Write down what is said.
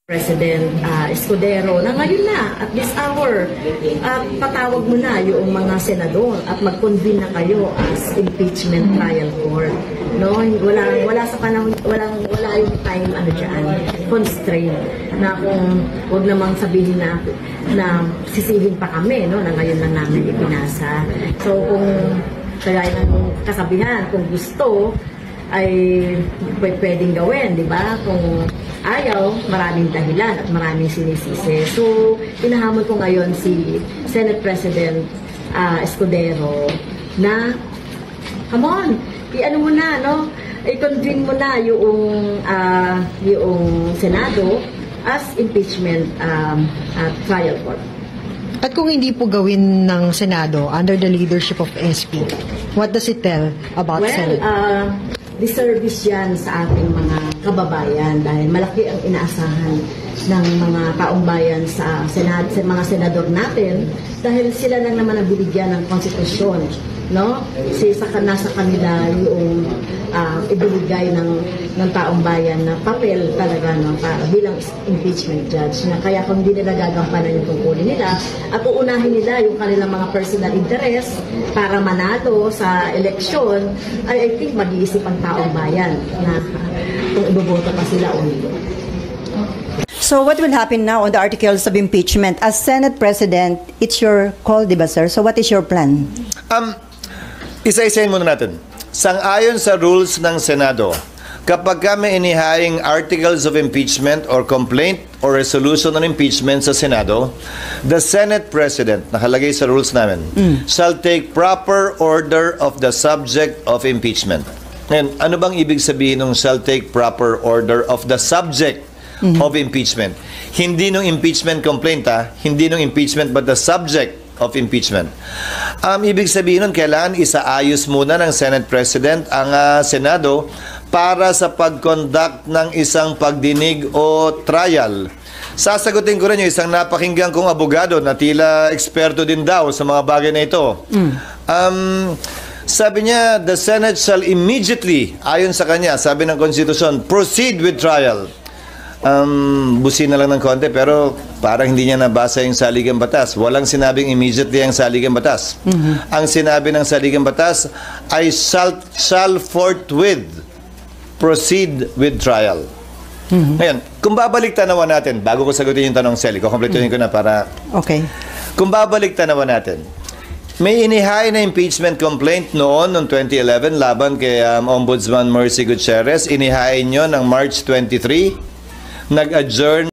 President Escudero na ngayon na at this hour patawag mo na yung mga senador at mag-convene na kayo as impeachment trial court, no? Wala sa panahon, wala yung time constraint na kung wag namang sabihin na sisihin pa kami, no, na ngayon lang namin ipinasa. So kung kagaya ng kasabihan, kung gusto ay pwedeng gawin, di ba? Kung ayaw, maraming dahilan at maraming sinisisi. So, hinahamon ko ngayon si Senate President Escudero na, come on, i-ano mo na, no? I-convene mo na yung Senado as impeachment trial court. At kung hindi po gawin ng Senado under the leadership of SP, what does it tell about Senate? Disservice yan sa ating mga kababayan dahil malaki ang inaasahan ng mga taong bayan sa mga senador natin dahil sila lang naman ang binigyan ng konstitusyon, no? Nasa kanila yung ibinigay ng taong bayan na papel talaga, no, para bilang impeachment judge. Kaya kung hindi nila gagampanan yung tungkulin nila at uunahin nila yung kanilang mga personal interest para manalo sa eleksyon, I think mag-iisip ang taong bayan na kung iboboto pa sila o hindi. So what will happen now on the articles of impeachment? As Senate President, it's your call, di ba, sir? So what is your plan? Isa-isahin muna natin. Sang-ayon sa rules ng Senado, kapag kami inihaing articles of impeachment or complaint or resolution on impeachment sa Senado, the Senate President, nakalagay sa rules namin, shall take proper order of the subject of impeachment. Ngayon, ano bang ibig sabihin ng shall take proper order of the subject of impeachment? Hindi nung impeachment complaint, hindi nung impeachment, but the subject of impeachment. Ibig sabihin nun, kailangan isaayos muna ng Senate President ang Senado para sa pag-conduct ng isang pagdinig o trial. Sasagutin ko rin yung isang napakinggan kong abogado na tila eksperto din daw sa mga bagay na ito. Sabi niya, the Senate shall immediately, ayon sa kanya, sabi ng Konstitusyon, proceed with trial. Busin na lang ng konti pero parang hindi niya nabasa yung saligang batas. Walang sinabing immediately ang saligang batas. Ang sinabi ng saligang batas ay shall forthwith proceed with trial. Ngayon, kung babalik tanawan natin, bago ko sagutin yung tanong, Sally, kukompletuhin ko na para... Okay. Kung babalik tanawan natin, may inihain na impeachment complaint noon 2011 laban kay Ombudsman Mercy Gutierrez. Inihain nyo ng March 23. Nag-adjourn